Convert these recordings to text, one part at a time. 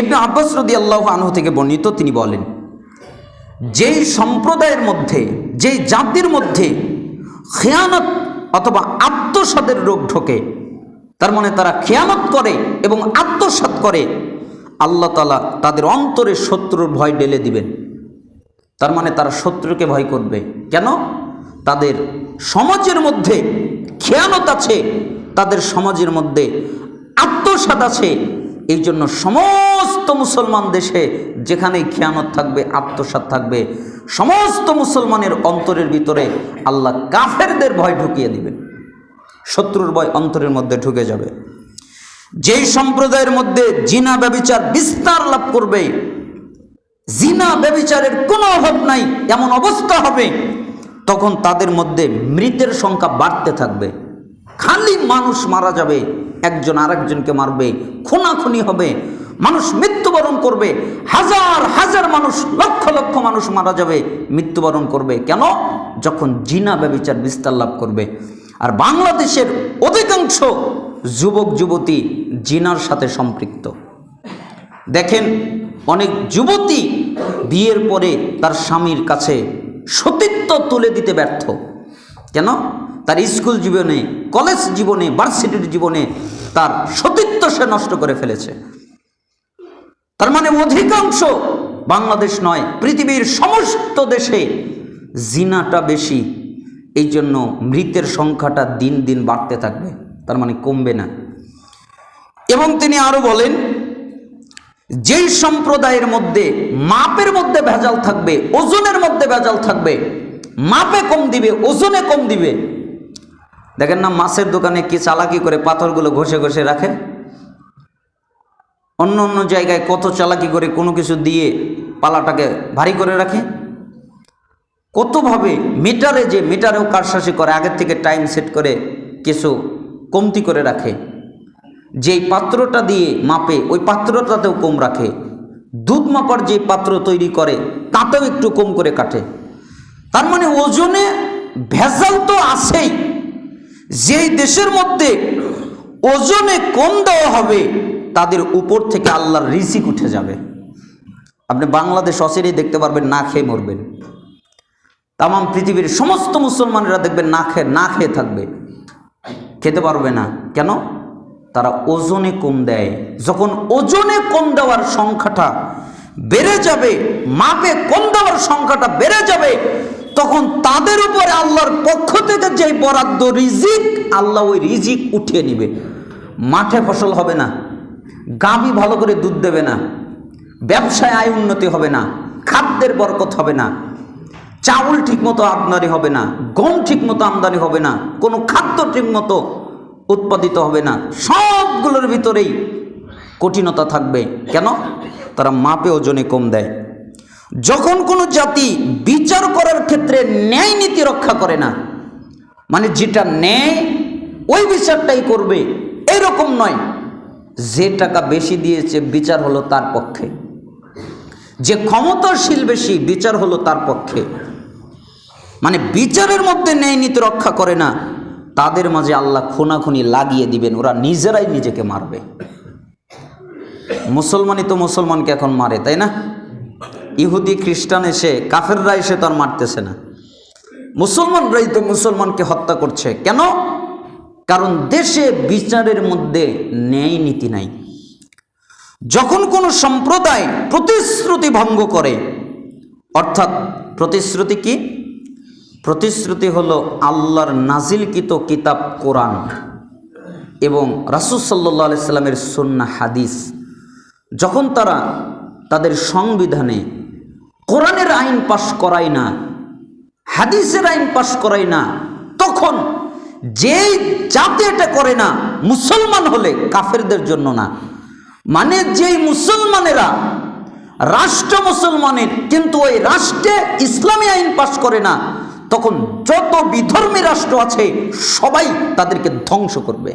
ইবনে আব্বাস রাদিয়াল্লাহু আনহু থেকে বর্ণিত, তিনি বলেন, যেই সম্প্রদায়ের মধ্যে, যেই জাতির মধ্যে খেয়ানত অথবা আত্মসাতের রোগ ঢোকে, তার মানে তারা খেয়ানত করে এবং আত্মসাৎ করে, আল্লাহ তাআলা তাদের অন্তরে শত্রুর ভয় ঢেলে দিবেন। তার মানে তারা শত্রুকে ভয় করবে। কেন? তাদের সমাজের মধ্যে খেয়ানত আছে, তাদের সমাজের মধ্যে আত্মসাৎ আছে। এই জন্য সমস্ত মুসলমান দেশে যেখানেই খেয়ানত থাকবে, আত্মসাৎ থাকবে, সমস্ত মুসলমানের অন্তরের ভিতরে আল্লাহ কাফেরদের ভয় ঢুকিয়ে দিবেন, শত্রুর ভয় অন্তরের মধ্যে ঢুকে যাবে। যেই সম্প্রদায়ের মধ্যে জিনা ব্যভিচার বিস্তার লাভ করবে, জিনা ব্যভিচারের কোনো অভাব নাই, এমন অবস্থা হবে, তখন তাদের মধ্যে মৃতের সংখ্যা বাড়তে থাকবে। খালি মানুষ মারা যাবে, একজন আরেকজনকে মারবে, খুনাখুনি হবে, মানুষ মৃত্যুবরণ করবে, হাজার হাজার মানুষ, লক্ষ লক্ষ মানুষ মারা যাবে, মৃত্যুবরণ করবে। কেন? যখন জিনা ব্যভিচার বিস্তার লাভ করবে। আর বাংলাদেশের অধিকাংশ যুবক যুবতী জিনার সাথে সম্পৃক্ত। দেখেন, অনেক যুবতী বিয়ের পরে তার স্বামীর কাছে সতীত্ব তুলে দিতে ব্যর্থ। কেন? তার স্কুল জীবনে, কলেজ জীবনে, ভার্সিটির জীবনে তার সতীত্ব সে নষ্ট করে ফেলেছে। তার মানে অধিকাংশ, বাংলাদেশ নয়, পৃথিবীর সমস্ত দেশে জিনাটা বেশি। এই জন্য মৃতের সংখ্যাটা দিন দিন বাড়তে থাকবে, তার মানে কমবে না। এবং তিনি আরো বলেন, যেই সম্প্রদায়ের মধ্যে মাপের মধ্যে ভেজাল থাকবে, ওজনের মধ্যে ভেজাল থাকবে, মাপে কম দিবে, ওজনে কম দিবে। দেখেন না, মাছের দোকানে কি চালাকি করে পাথরগুলো ঘষে ঘষে রাখে, অন্য অন্য জায়গায় কত চালাকি করে কোনো কিছু দিয়ে পালাটাকে ভারী করে রাখে, কতভাবে মিটারে, যে মিটারেও কারসাজি করে, আগের থেকে টাইম সেট করে কিছু কমতি করে রাখে। যেই পাত্রটা দিয়ে মাপে ওই পাত্রটাতেও কম রাখে, দুধ মাপার যে পাত্র তৈরি করে তাতেও একটু কম করে কাটে। তার মানে ওজনে ভেজাল তো আছেই। যেই দেশের মধ্যে ওজনে কম দেওয়া হবে, তাদের উপর থেকে আল্লাহর রিজিক উঠে যাবে। আপনি বাংলাদেশ অচিরেই দেখতে পারবেন না খেয়ে মরবেন। তাম পৃথিবীর সমস্ত মুসলমানেরা দেখবেন না খেয়ে থাকবে, খেতে পারবে না। কেন? তারা ওজনে কম দেয়। যখন ওজনে কম দেওয়ার সংখ্যাটা বেড়ে যাবে, মাপে কম দেওয়ার সংখ্যাটা বেড়ে যাবে, তখন তাদের উপরে আল্লাহর পক্ষ থেকে যে বরাদ্দ রিজিক, আল্লাহ ওই রিজিক উঠিয়ে নিবে। মাঠে ফসল হবে না, গাভী ভালো করে দুধ দেবে না, ব্যবসায় আয় উন্নতি হবে না, খাদ্যের বরকত হবে না, চাউল ঠিকমতো আমদানি হবে না, গম ঠিকমতো আমদানি হবে না, কোনো খাদ্য ঠিকমতো উৎপাদিত হবে না। সবগুলোর ভিতরেই কঠিনতা থাকবে। কেন? তারা মাপে ওজনে কম দেয়। যখন কোনো জাতি বিচার করার ক্ষেত্রে ন্যায় নীতি রক্ষা করে না, মানে যেটা ন্যায় ওই বিচারটাই করবে, এরকম নয়। যে টাকা বেশি দিয়েছে বিচার হলো তার পক্ষে, যে ক্ষমতাশীল বেশি বিচার হলো তার পক্ষে, মানে বিচারের মধ্যে ন্যায় নীতি রক্ষা করে না, তাদের মাঝে আল্লাহ খুনাখুনি লাগিয়ে দিবেন, ওরা নিজেরাই নিজেকে মারবে। মুসলমানই তো মুসলমানকে এখন মারে, তাই না? ইহুদি খ্রিস্টান এসে, কাফেররা এসে তো আর মারতেছে না, মুসলমানরাই তো মুসলমানকে হত্যা করছে। কেন? কারণ দেশে বিচারের মধ্যে ন্যায় নীতি নাই। যখন কোনো সম্প্রদায় প্রতিশ্রুতি ভঙ্গ করে, অর্থাৎ প্রতিশ্রুতি কি? প্রতিশ্রুতি হলো আল্লাহর নাজিলকৃত কিতাব কোরআন এবং রাসূল সাল্লাল্লাহু আলাইহি সাল্লামের সুন্নাহ হাদিস। যখন তারা তাদের সংবিধানে কোরআনের আইন পাশ করায় না, হাদিসের আইন পাশ করায় না, তখন যেই জাতি এটা করে না, মুসলমান হলে কাফেরদের জন্য না, মানে যেই মুসলমানেরা রাষ্ট্র মুসলমানের, কিন্তু ওই রাষ্ট্রে ইসলামী আইন পাশ করে না, তখন যত বিধর্মী রাষ্ট্র আছে সবাই তাদেরকে ধ্বংস করবে।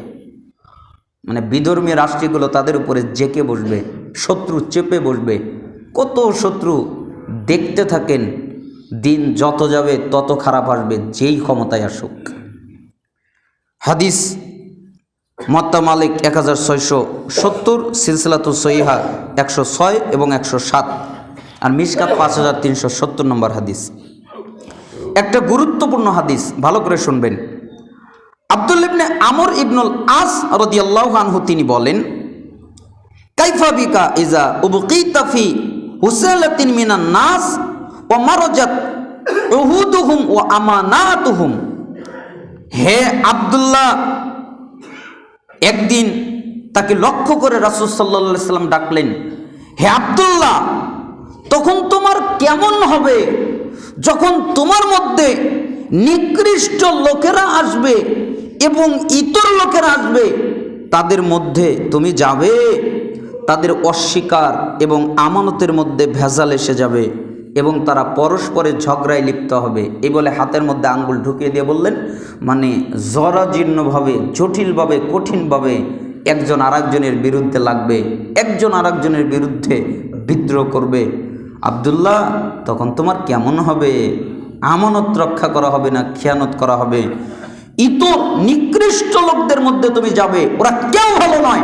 মানে বিধর্মী রাষ্ট্রগুলো তাদের উপরে জেকে বসবে, শত্রু চেপে বসবে। কত শত্রু দেখতে থাকেন, দিন যত যাবে তত খারাপ আসবে, যেই ক্ষমতায় আসুক। হাদিস মুয়াত্তা মালিক 1670, সিলসিলাতুস সহিহা 106 এবং 107, আর মিশকাত 5370 নম্বর হাদিস। একটা গুরুত্বপূর্ণ হাদিস, ভালো করে শুনবেন। আব্দুল্লাহ ইবনে আমর ইবনুল আস রাদিয়াল্লাহু আনহু তিনি বলেন, কাইফা বিকা ইজা উবকিতা ফি হুসালাতিন মিনান নাস ওয়া মারাজাত উহুদুহুম ওয়া আমানাতুহুম। হে আব্দুল্লাহ, একদিন তাকে লক্ষ্য করে রাসূল সাল্লাল্লাহু আলাইহি সাল্লাম ডাকলেন, হে আব্দুল্লাহ, তখন তোমার কেমন হবে যখন তোমার মধ্যে নিকৃষ্ট লোকেরা আসবে এবং ইতর লোকেরা আসবে, তাদের মধ্যে তুমি যাবে, তাদের অস্বীকার এবং আমানতের মধ্যে ভেজাল এসে যাবে এবং তারা পরস্পরের ঝগড়ায় লিপ্ত হবে। এই বলে হাতের মধ্যে আঙ্গুল ঢুকিয়ে দিয়ে বললেন, মানে জরাজীর্ণভাবে, জটিলভাবে, কঠিনভাবে একজন আরেকজনের বিরুদ্ধে লাগবে, একজন আরেকজনের বিরুদ্ধে বিদ্রোহ করবে। আব্দুল্লাহ, তখন তোমার কেমন হবে? আমানত রক্ষা করা হবে না, খেয়ানত করা হবে। ইতর নিকৃষ্ট লোকদের মধ্যে তুমি যাবে, ওরা কেউ ভালো নয়,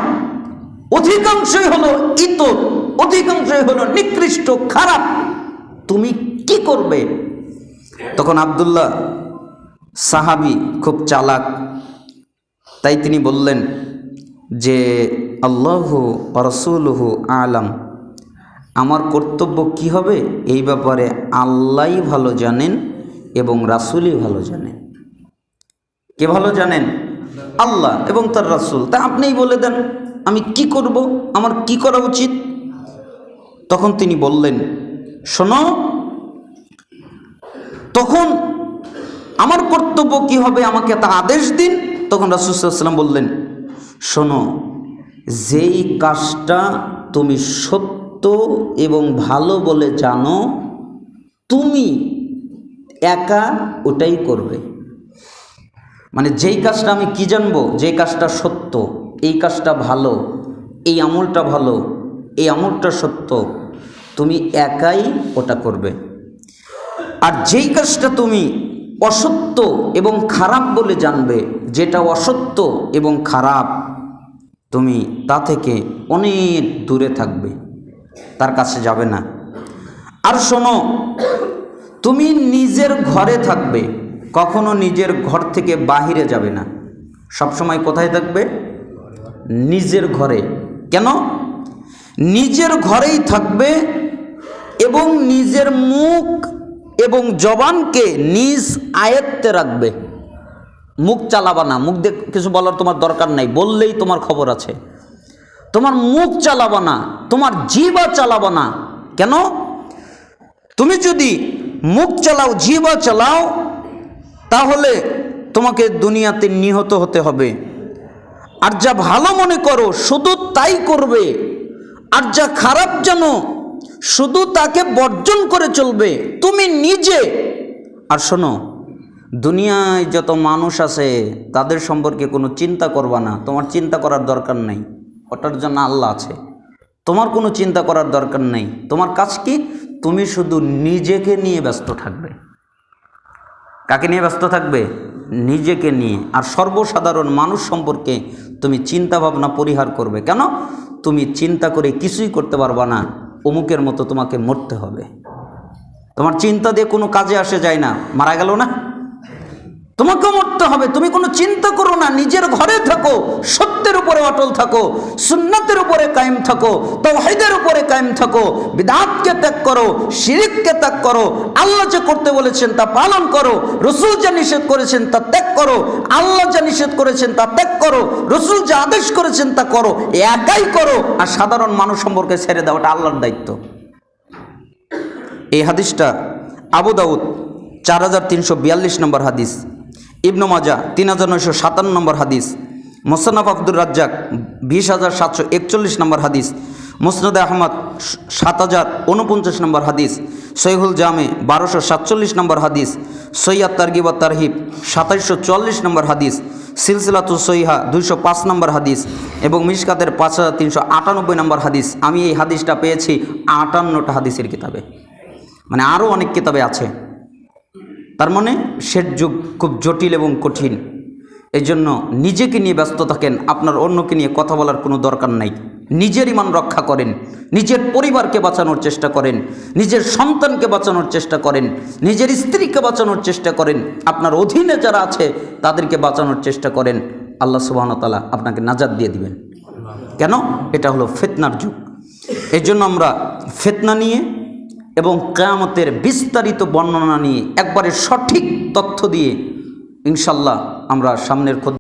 অধিকাংশই হলো ইতর, অধিকাংশই হলো নিকৃষ্ট, খারাপ। তুমি কি করবে? তখন আব্দুল্লাহ সাহাবী, খুব চালাক, তাই তিনি বললেন যে আল্লাহু ওয়া রাসূলুহু আলাম, আমার কর্তব্য কি হবে এই ব্যাপারে আল্লাহই ভালো জানেন এবং রাসূলই ভালো জানেন। কে ভালো জানেন? আল্লাহ এবং তার রাসূল। তা আপনিই বলে দেন আমি কি করব, আমার কি করা উচিত? তখন তিনি বললেন, শোনো, তখন আমার কর্তব্য কি হবে আমাকে তা আদেশ দিন। তখন রাসূল সাল্লাল্লাহু আলাইহি ওয়াসাল্লাম বললেন, শোনো, যেই কাজটা তুমি সত্য এবং ভালো বলে জানো, তুমি একা ওটাই করবে। মানে যেই কাজটা আমি কি জানবো, যেই কাজটা সত্য, এই কাজটা ভালো, এই আমলটা ভালো, এই আমলটা সত্য, তুমি একাই ওটা করবে। আর যেই কাজটা তুমি অসত্য এবং খারাপ বলে জানবে, যেটা অসত্য এবং খারাপ, তুমি তা থেকে অনেক দূরে থাকবে, তার কাছে যাবে না। আর শোনো, তুমি নিজের ঘরে থাকবে, কখনো নিজের ঘর থেকে বাহিরে যাবে না, সবসময় কোথায় থাকবে? নিজের ঘরে। কেন? নিজের ঘরেই থাকবে এবং নিজের মুখ এবং জবানকে নিজ আয়ত্তে রাখবে। মুখ চালাবা না, মুখ দিয়ে কিছু বলার তোমার দরকার নাই, বললেই তোমার খবর আছে। তোমার মুখ চালাবা না, তোমার জিহ্বা চালাবা না। কেন? তুমি যদি মুখ চালাও, জিহ্বা চালাও, তাহলে তোমাকে দুনিয়াতে নিহত হতে হবে। আর যা ভালো মনে করো শুধু তাই করবে, আর যা খারাপ জানো শুধু তাকে বর্জন করে চলবে তুমি নিজে। আর শোনো, দুনিয়ায় যত মানুষ আছে তাদের সম্পর্কে কোনো চিন্তা করবা না, তোমার চিন্তা করার দরকার নেই, ওটার জন্য আল্লাহ আছে। তোমার কোনো চিন্তা করার দরকার নেই। তোমার কাজ কি? তুমি শুধু নিজেকে নিয়ে ব্যস্ত থাকবে। কাকে নিয়ে ব্যস্ত থাকবে? নিজেকে নিয়ে। আর সর্বসাধারণ মানুষ সম্পর্কে তুমি চিন্তা ভাবনা পরিহার করবে। কেন? তুমি চিন্তা করে কিছুই করতে পারবা না, অমুকের মতো তোমাকে মরতে হবে। তোমার চিন্তা দিয়ে কোনো কাজে আসে যায় না, মারা গেল না, তোমাকেও মরতে হবে। তুমি কোনো চিন্তা করো না, নিজের ঘরে থাকো, সত্যের উপরে অটল থাকো, সুন্নাতের উপরে কায়েম থাকো, তাওহীদের উপরে কায়েম থাকো, বিদআতকে ত্যাগ করো, শিরককে ত্যাগ করো, আল্লাহ যে করতে বলেছেন তা পালন করো, রাসূল যা নিষেধ করেছেন তা ত্যাগ করো, আল্লাহ যা নিষেধ করেছেন তা ত্যাগ করো, রাসূল যা আদেশ করেছেন তা করো, একাই করো। আর সাধারণ মানুষ সম্পর্কে ছেড়ে দাও, এটা আল্লাহর দায়িত্ব। এই হাদিসটা আবু দাউদ 4342 নম্বর হাদিস, ইবনে মাজাহ 3957 নম্বর হাদিস, মুসনাফ আব্দুর রাজ্জাক 20741 নম্বর হাদিস, মুসনাদ আহমদ 7049 নম্বর হাদিস, সহিহুল জামে 1247 নম্বর হাদিস, সহিহ তারগিব ওয়াত তারহিব 2744 নম্বর হাদিস, সিলসিলাতুস সহিহা 205 নম্বর হাদিস এবং মিশকাতের 5398 নম্বর হাদিস। আমি এই হাদিসটা পেয়েছি 58টা হাদিসের কিতাবে, মানে আরও অনেক কিতাবে আছে। তার মানে শেষ যুগ খুব জটিল এবং কঠিন। এই জন্য নিজেকে নিয়ে ব্যস্ত থাকেন, আপনার অন্যকে নিয়ে কথা বলার কোনো দরকার নাই। নিজের ঈমান রক্ষা করেন, নিজের পরিবারকে বাঁচানোর চেষ্টা করেন, নিজের সন্তানকে বাঁচানোর চেষ্টা করেন, নিজের স্ত্রীকে বাঁচানোর চেষ্টা করেন, আপনার অধীনে যারা আছে তাদেরকে বাঁচানোর চেষ্টা করেন। আল্লাহ সুবহানাহু ওয়া তাআলা আপনাকে নাজাত দিয়ে দিবেন। কেন? এটা হলো ফিতনার যুগ। এই জন্য আমরা ফিতনা নিয়ে এবং কিয়ামতের বিস্তারিত বর্ণনা নিয়ে একবারে সঠিক তথ্য দিয়ে ইনশাল্লাহ আমরা সামনের